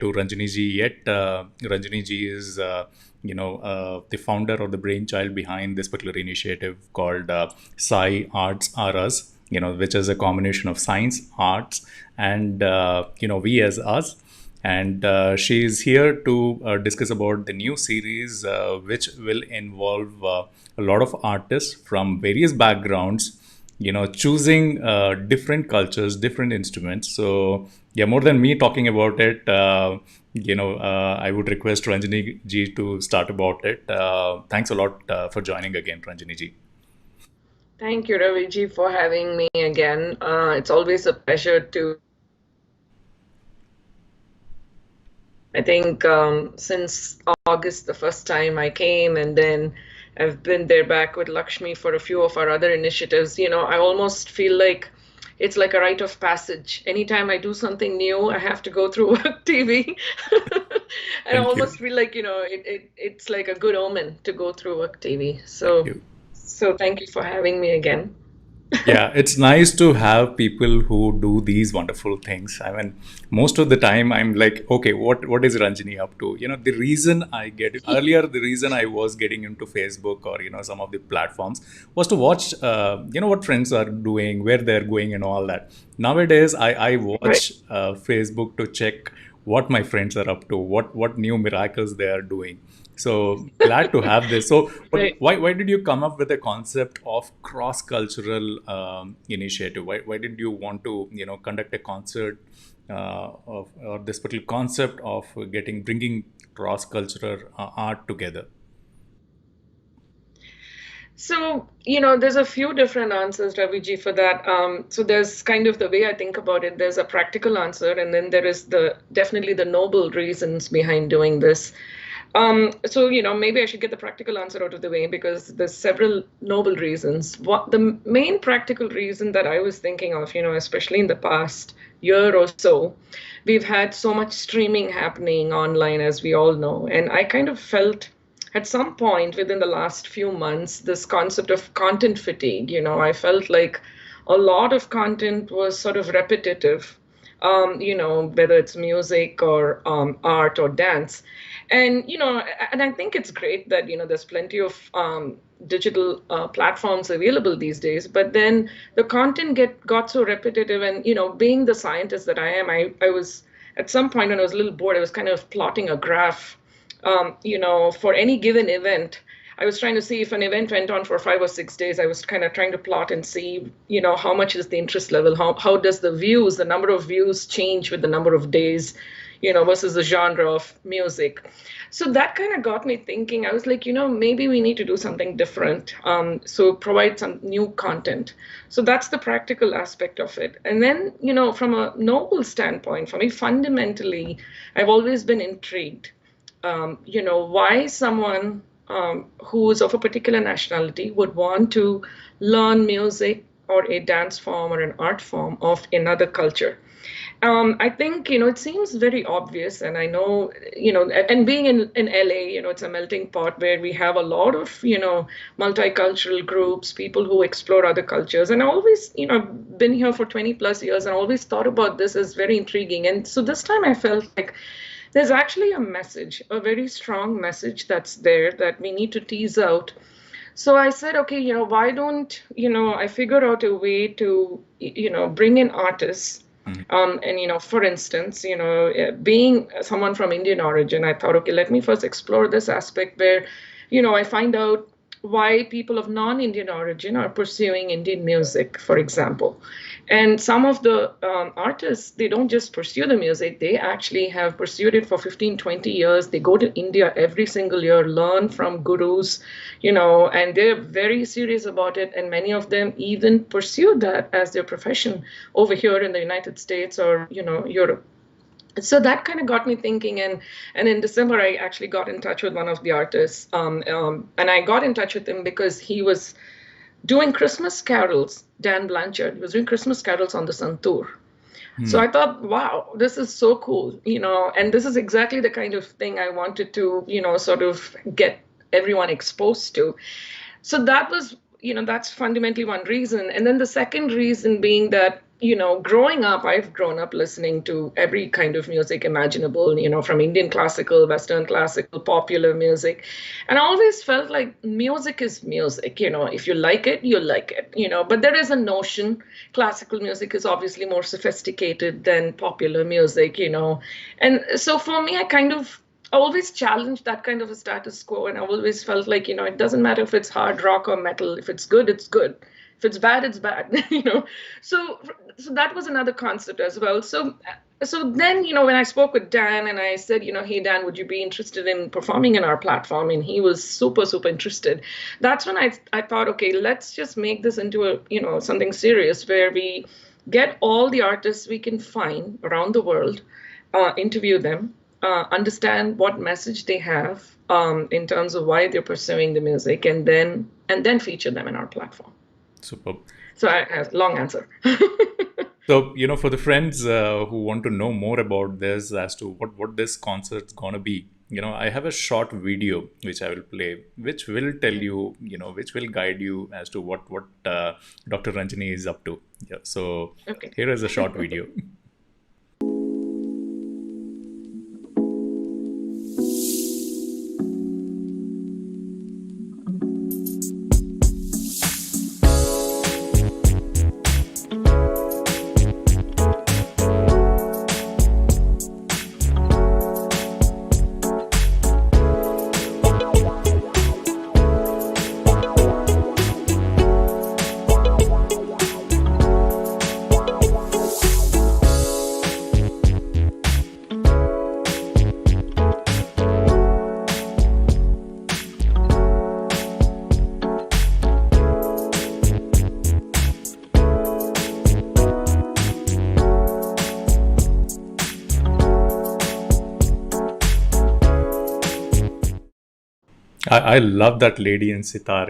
to Ranjini ji yet. Ranjini ji is, the founder or the brainchild behind this particular initiative called SciArtsRUs, which is a combination of science, arts, and, we as us. And she is here to discuss about the new series, which will involve a lot of artists from various backgrounds, choosing different cultures, different instruments. So yeah, more than me talking about it, I would request Ranjini ji to start about it. Thanks a lot for joining again, Ranjini ji. Thank you, Raviji, for having me again. It's always a pleasure to. I think since August, the first time I came, and then I've been there back with Lakshmi for a few of our other initiatives. I almost feel like it's like a rite of passage. Anytime I do something new, I have to go through Work TV. And I Thank you. almost feel like, it's like a good omen to go through Work TV. Thank So, you. so thank you for having me again. Yeah, it's nice to have people who do these wonderful things. I mean, most of the time I'm like, okay, what is Ranjini up to? The reason I get earlier, the reason I was getting into Facebook or some of the platforms was to watch, what friends are doing, where they're going, and all that. Nowadays, I Right. watch Facebook to check what my friends are up to, what new miracles they are doing. So glad to have this. So, Right. why did you come up with a concept of cross cultural initiative? Why did you want to conduct a concert of or this particular concept of bringing cross cultural art together? So, there's a few different answers, Raviji, for that. So there's kind of the way I think about it. There's a practical answer, and then there is definitely the noble reasons behind doing this. So, maybe I should get the practical answer out of the way because there's several noble reasons. What the main practical reason that I was thinking of, especially in the past year or so, we've had so much streaming happening online, as we all know, and I kind of felt at some point within the last few months, this concept of content fatigue. I felt like a lot of content was sort of repetitive, whether it's music or art or dance. And I think it's great that, there's plenty of digital platforms available these days, but then the content got so repetitive. And, being the scientist that I am, I was at some point when I was a little bored, I was kind of plotting a graph for any given event. I was trying to see if an event went on for 5 or 6 days. I was kind of trying to plot and see, how much is the interest level? How does the number of views change with the number of days, versus the genre of music. So that kind of got me thinking. I was like, maybe we need to do something different. So provide some new content. So that's the practical aspect of it. And then, from a noble standpoint, for me, fundamentally, I've always been intrigued why someone who is of a particular nationality would want to learn music or a dance form or an art form of another culture. I think, it seems very obvious, and I know, and being in LA, it's a melting pot where we have a lot of, multicultural groups, people who explore other cultures. And I always, I've been here for 20 plus years and always thought about this as very intriguing. And so this time I felt like there's actually a message, a very strong message that's there that we need to tease out. So I said, okay, why don't, I figure out a way to, bring in artists. Mhm. And, for instance, being someone from Indian origin, I thought, okay, let me first explore this aspect where, I find out why people of non-Indian origin are pursuing Indian music, for example. And some of the artists, they don't just pursue the music, they actually have pursued it for 15, 20 years. They go to India every single year, learn from gurus, and they're very serious about it. And many of them even pursue that as their profession over here in the United States or, Europe. So that kind of got me thinking. And in December I actually got in touch with one of the artists, and I got in touch with him because he was doing Christmas carols. Dan Blanchard, he was doing Christmas carols on the Santoor. So Hmm. I thought, wow, this is so cool, and this is exactly the kind of thing I wanted to, sort of get everyone exposed to. So that was, that's fundamentally one reason. And then the second reason being that growing up, I've grown up listening to every kind of music imaginable, from Indian classical, Western classical, popular music. And I always felt like music is music, if you like it, you like it, but there is a notion, classical music is obviously more sophisticated than popular music, And so for me, I always challenged that kind of a status quo. And I always felt like, it doesn't matter if it's hard rock or metal. If it's good, it's good. If it's bad, it's bad. So so that was another concept as well. So then, when I spoke with Dan and I said, hey Dan, would you be interested in performing in our platform? And he was super, super interested. That's when I thought, okay, let's just make this into something serious where we get all the artists we can find around the world, interview them, understand what message they have, in terms of why they're pursuing the music, and then feature them in our platform. Superb. So I have long answer. So, for the friends who want to know more about this, as to what this concert's gonna be, I have a short video which I will play, which will tell you, which will guide you as to what Dr. Ranjini is up to. Yeah. So Okay. here is a short video. I love that lady in sitar,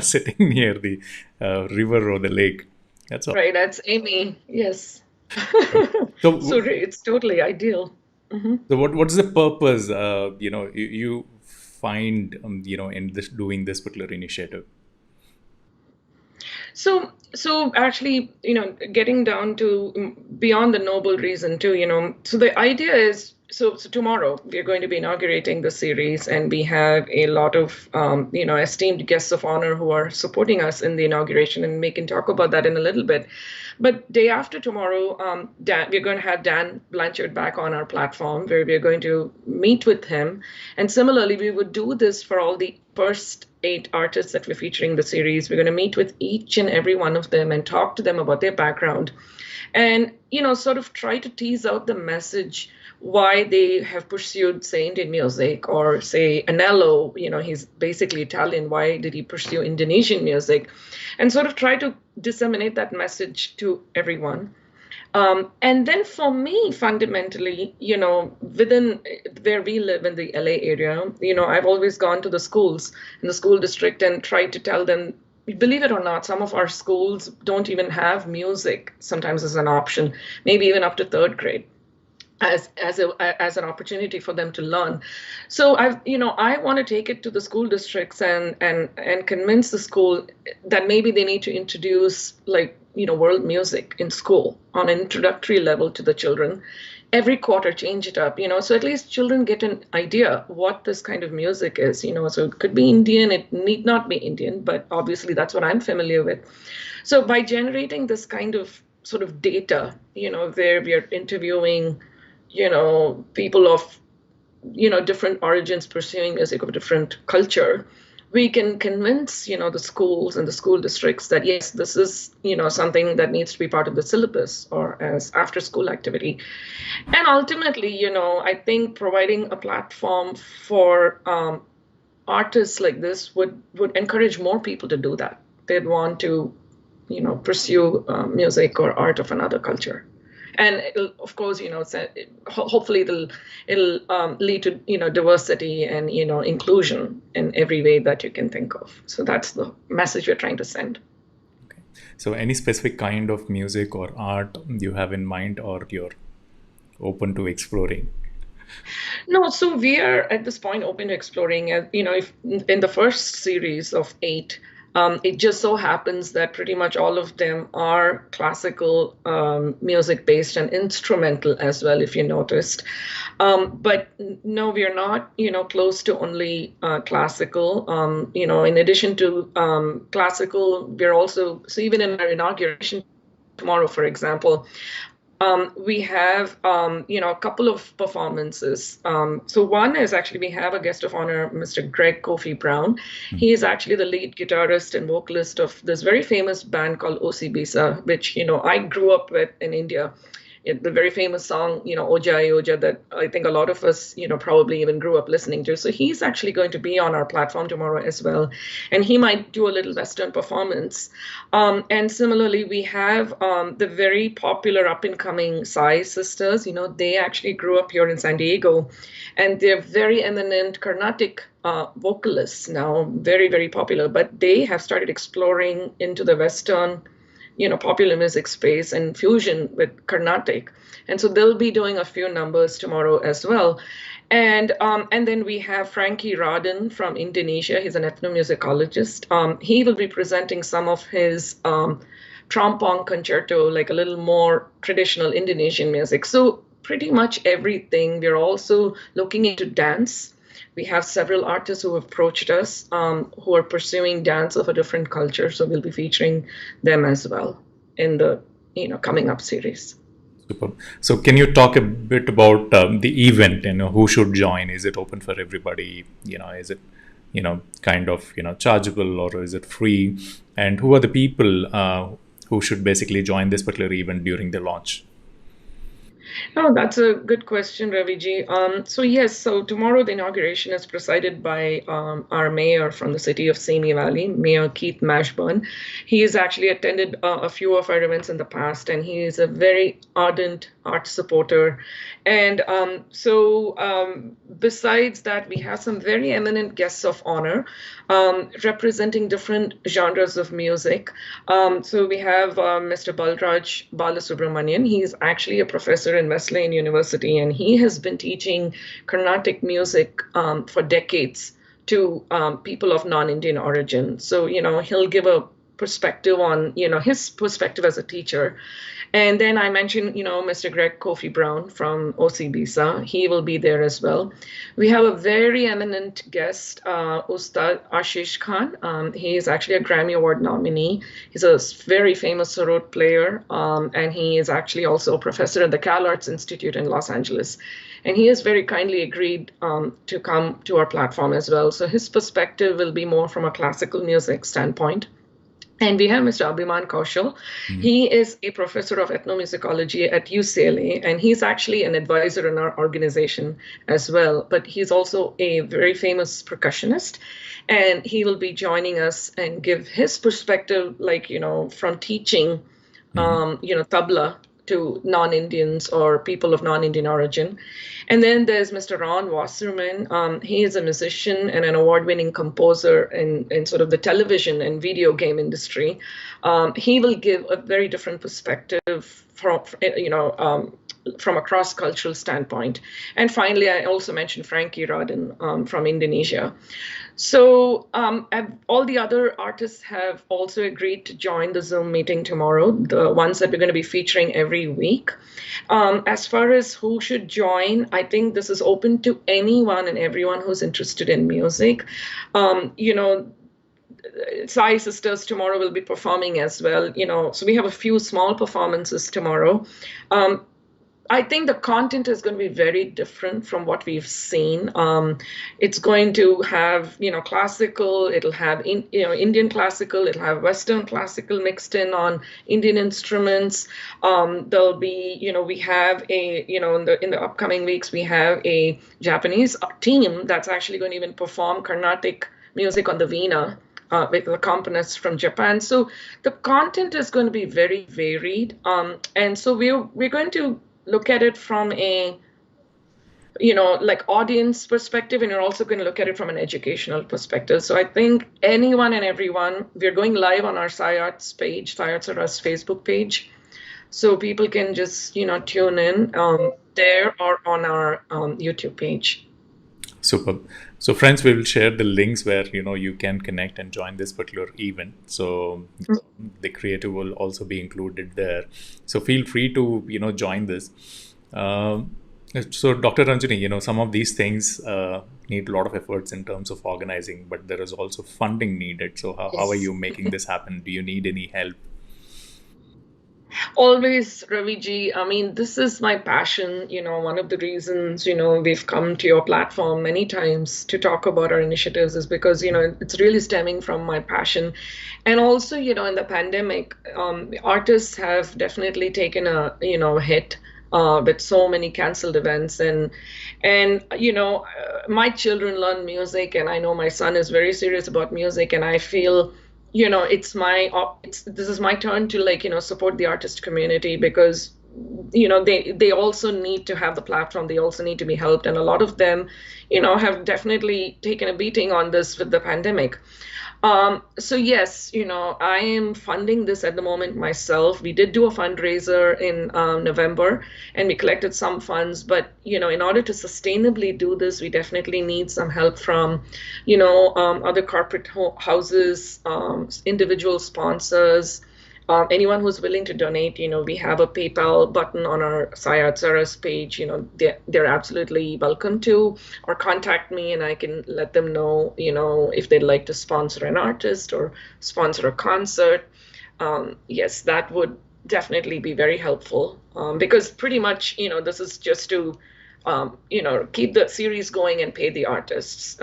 sitting near the river or the lake. That's all. Right, that's Amy. Yes. So So, it's totally ideal. Mhm. so what's the purpose? You find in this doing this particular initiative. So actually, getting down to beyond the noble reason too, so the idea is, so tomorrow we're going to be inaugurating the series, and we have a lot of, esteemed guests of honor who are supporting us in the inauguration, and we can talk about that in a little bit. But day after tomorrow, we're going to have Dan Blanchard back on our platform, where we're going to meet with him. And similarly, we would do this for all the first 8 artists that we're featuring in the series. We're going to meet with each and every one of them and talk to them about their background, and sort of try to tease out the message why they have pursued, say, Indian music, or say Anello, he's basically Italian, why did he pursue Indonesian music, and sort of try to disseminate that message to everyone. And then for me, fundamentally, within where we live in the LA area, I've always gone to the schools in the school district and tried to tell them, believe it or not, some of our schools don't even have music sometimes as an option, maybe even up to 3rd grade. As an opportunity for them to learn. So I want to take it to the school districts and convince the school that maybe they need to introduce, like, world music in school on an introductory level to the children. Every quarter change it up, so at least children get an idea what this kind of music is, so it could be Indian, it need not be Indian, but obviously that's what I'm familiar with. So by generating this kind of sort of data, where we are interviewing people of, different origins pursuing music of a different culture, we can convince, the schools and the school districts that, yes, this is, something that needs to be part of the syllabus or as after school activity. And ultimately, I think providing a platform for artists like this would encourage more people to do that. They'd want to, pursue music or art of another culture. And it'll, of course, hopefully it'll lead to diversity and inclusion in every way that you can think of. So that's the message we're trying to send. Okay. So any specific kind of music or art you have in mind, or you're open to exploring? No, so we are at this point open to exploring. If in the first series of 8, It just so happens that pretty much all of them are classical music based and instrumental as well, if you noticed. But no, we are not, close to only classical. In addition to classical, we're also, so even in our inauguration tomorrow, for example, we have, a couple of performances. So one is actually we have a guest of honor, Mr. Greg Kofi Brown. He is actually the lead guitarist and vocalist of this very famous band called OCBisa, which, I grew up with in India. The very famous song, Oja Ai Oja, that I think a lot of us, probably even grew up listening to. So he's actually going to be on our platform tomorrow as well. And he might do a little Western performance. And similarly, we have the very popular up and coming Sai sisters. They actually grew up here in San Diego, and they're very eminent Carnatic vocalists now, very, very popular. But they have started exploring into the Western popular music space and fusion with Carnatic. And so they'll be doing a few numbers tomorrow as well. And then we have Frankie Rodden from Indonesia. He's an ethnomusicologist. He will be presenting some of his trompong concerto, like a little more traditional Indonesian music. So pretty much everything. We're also looking into dance. We have several artists who have approached us who are pursuing dance of a different culture. So we'll be featuring them as well in the coming up series. Super. So can you talk a bit about the event? Who should join? Is it open for everybody? Is it kind of chargeable, or is it free? And who are the people who should basically join this particular event during the launch? Oh, that's a good question, Raviji. So yes, so tomorrow the inauguration is presided by our mayor from the city of Simi Valley, Mayor Keith Mashburn. He has actually attended a few of our events in the past, and he is a very ardent art supporter. And besides that, we have some very eminent guests of honor representing different genres of music. So we have Mr. Balraj Balasubramanian. He's actually a professor in Wesleyan University, and he has been teaching Carnatic music for decades to people of non-Indian origin. So, he'll give a perspective on, his perspective as a teacher. And then I mentioned, Mr. Greg Kofi Brown from OCBisa. He will be there as well. We have a very eminent guest, Ustad Ashish Khan. He is actually a Grammy Award nominee. He's a very famous sarod player, and he is actually also a professor at the Cal Arts Institute in Los Angeles. And he has very kindly agreed to come to our platform as well. So his perspective will be more from a classical music standpoint. And we have Mr. Abhiman Kaushal. He is a professor of ethnomusicology at UCLA, and he's actually an advisor in our organization as well. But he's also a very famous percussionist, and he will be joining us and give his perspective, from teaching, tabla to non-Indians or people of non-Indian origin. And then there's Mr. Ron Wasserman. He is a musician and an award-winning composer in sort of the television and video game industry. He will give a very different perspective from a cross-cultural standpoint. And finally, I also mentioned Frankie Rodden from Indonesia. So all the other artists have also agreed to join the Zoom meeting tomorrow, the ones that we're going to be featuring every week. As far as who should join, I think this is open to anyone and everyone who's interested in music. Sai Sisters tomorrow will be performing as well. So we have a few small performances tomorrow. I think the content is going to be very different from what we've seen. It's going to have, classical, it'll have, Indian classical, it'll have Western classical mixed in on Indian instruments. There'll be, we have in the upcoming weeks, we have a Japanese team that's actually going to even perform Carnatic music on the Veena. With the componists from Japan. So the content is going to be very varied. And so we're going to look at it from a, audience perspective, and you're also going to look at it from an educational perspective. So I think anyone and everyone, we're going live on our SciArts page, SciArtsRUs Facebook page. So people can just, tune in there or on our YouTube page. Super. So, friends, we will share the links where you can connect and join this particular event. So, the creative will also be included there. So, feel free to join this. Um, so, Dr. Ranjani, some of these things need a lot of efforts in terms of organizing, but there is also funding needed. So, how are Yes. you making this happen? Do you need any help? Always, Raviji. I mean, this is my passion. One of the reasons, we've come to your platform many times to talk about our initiatives is because, it's really stemming from my passion. And also, in the pandemic, artists have definitely taken a, hit with so many canceled events. And my children learn music, and I know my son is very serious about music, and I feel this is my turn to like support the artist community because they also need to have the platform, they also need to be helped, and a lot of them have definitely taken a beating on this with the pandemic. So yes, I am funding this at the moment myself. We did do a fundraiser in November, and we collected some funds. But in order to sustainably do this, we definitely need some help from, other corporate houses, individual sponsors, anyone who's willing to donate. We have a PayPal button on our SciArtsRUs page. They're absolutely welcome to, or contact me, and I can let them know, if they'd like to sponsor an artist or sponsor a concert. Yes, that would definitely be very helpful, because pretty much, this is just to, keep the series going and pay the artists.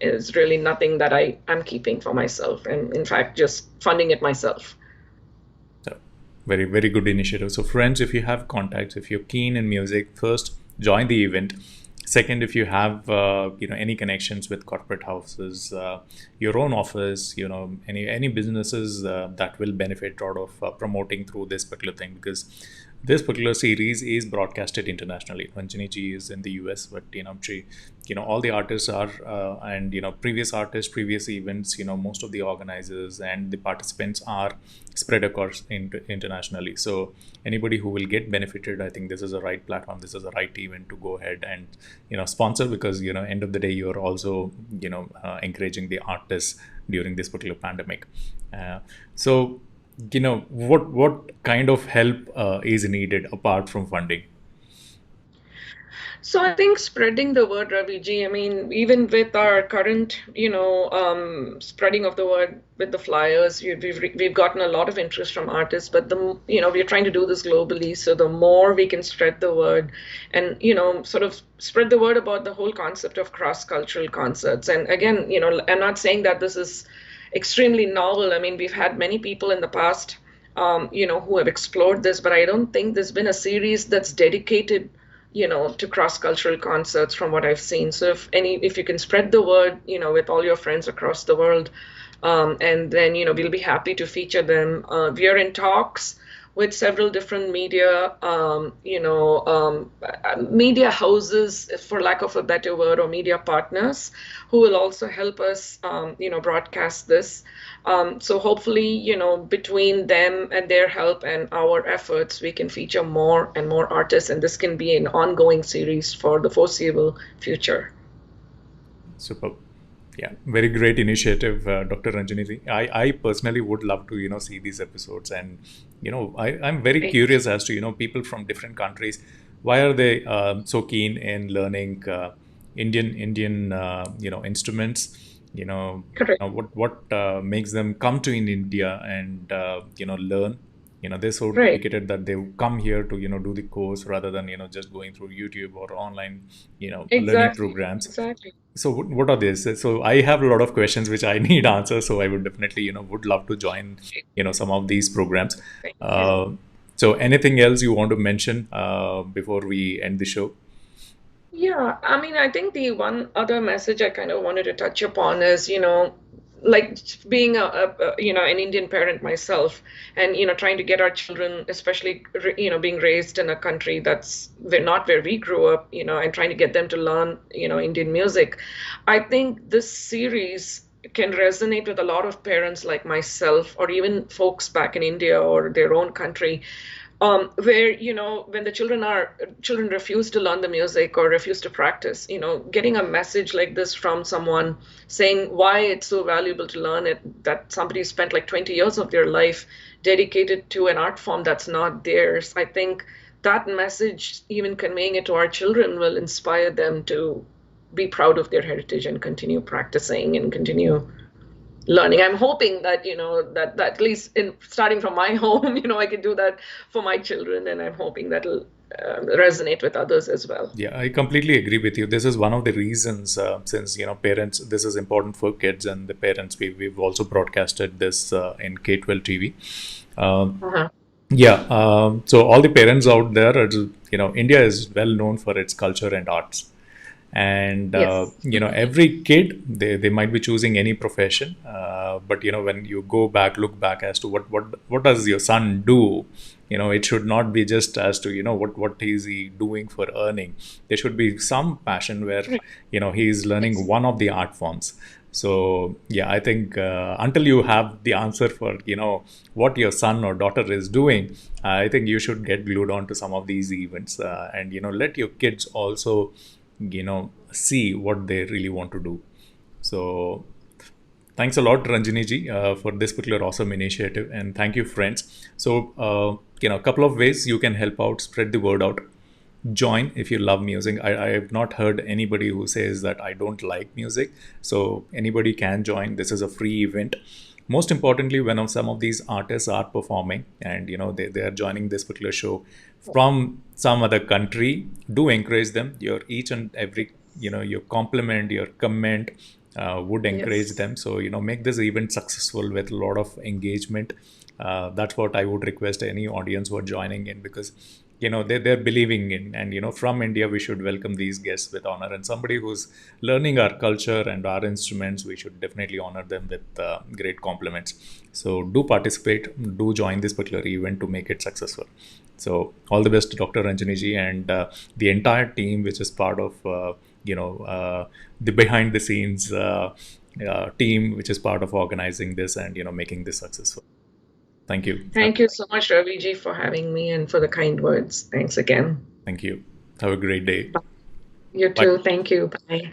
Is really nothing that I'm keeping for myself, and in fact, just funding it myself. So, very, very good initiative. So, friends, if you have contacts, if you're keen in music, first join the event. Second, if you have any connections with corporate houses, your own office, any businesses that will benefit out of promoting through this particular thing, because this particular series is broadcasted internationally. Ranjini ji is in the US, but she, all the artists are, and previous artists, previous events, most of the organizers and the participants are spread across internationally. So anybody who will get benefited, I think this is a right platform. This is a right event to go ahead and sponsor, because end of the day you're also encouraging the artists during this particular pandemic. So what kind of help is needed apart from funding? So I think spreading the word, Raviji, I mean, even with our current, spreading of the word with the flyers, we've gotten a lot of interest from artists, but we're trying to do this globally. So the more we can spread the word and, sort of spread the word about the whole concept of cross-cultural concerts. And again, I'm not saying that this is extremely novel. I mean, we've had many people in the past, who have explored this, but I don't think there's been a series that's dedicated to cross-cultural concerts from what I've seen. So if you can spread the word, with all your friends across the world, and then, we'll be happy to feature them. We are in talks with several different media houses, for lack of a better word, or media partners who will also help us, broadcast this. So hopefully, between them and their help and our efforts, we can feature more and more artists, and this can be an ongoing series for the foreseeable future. Superb. Yeah, very great initiative, Dr. Ranjini. I personally would love to, see these episodes. And, I'm very Great. curious as to, people from different countries, why are they so keen in learning Indian, instruments? Correct. What makes them come to in India and, learn? They're so Right. dedicated that they come here to, do the course rather than, just going through YouTube or online, learning Exactly. programs. Exactly. So what are these? So I have a lot of questions which I need answers. So I would definitely, would love to join, some of these programs. Thank you. Uh, so anything else you want to mention before we end the show? Yeah, I mean, I think the one other message I kind of wanted to touch upon is, like being an Indian parent myself, and trying to get our children, especially being raised in a country that's not where we grew up, and trying to get them to learn, Indian music. I think this series can resonate with a lot of parents like myself, or even folks back in India or their own country, where, when the children refuse to learn the music or refuse to practice, getting a message like this from someone saying why it's so valuable to learn it, that somebody spent like 20 years of their life dedicated to an art form that's not theirs. I think that message, even conveying it to our children, will inspire them to be proud of their heritage and continue practicing and continue learning. I'm hoping that, that at least in starting from my home, I can do that for my children, and I'm hoping that'll resonate with others as well. Yeah, I completely agree with you. This is one of the reasons, since parents, this is important for kids and the parents. We've also broadcasted this in K-12 TV. Uh-huh. Yeah, so all the parents out there, India is well known for its culture and arts. And Yes. every kid, they might be choosing any profession, but when you go back, look back as to what does your son do, it should not be just as to what is he doing for earning. There should be some passion where he is learning Yes. one of the art forms. So yeah, I think until you have the answer for what your son or daughter is doing, I think you should get glued on to some of these events, and let your kids also see what they really want to do. So thanks a lot, Ranjini ji, for this particular awesome initiative, and thank you, friends. So a couple of ways you can help out, spread the word out. Join if you love music. I have not heard anybody who says that I don't like music. So anybody can join. This is a free event. Most importantly, when some of these artists are performing and they are joining this particular show from some other country, do encourage them. Your each and every your compliment, your comment would encourage Yes. them. So make this event successful with a lot of engagement. That's what I would request any audience who are joining in, because they're believing in, and from India we should welcome these guests with honor, and somebody who's learning our culture and our instruments, we should definitely honor them with great compliments. So do participate, do join this particular event to make it successful. So all the best to Dr. Ranjini ji and the entire team which is part of the behind the scenes team which is part of organizing this and making this successful. Thank you. Thank you so much, Raviji, for having me and for the kind words. Thanks again. Thank you. Have a great day. You Bye. too. Thank you. Bye.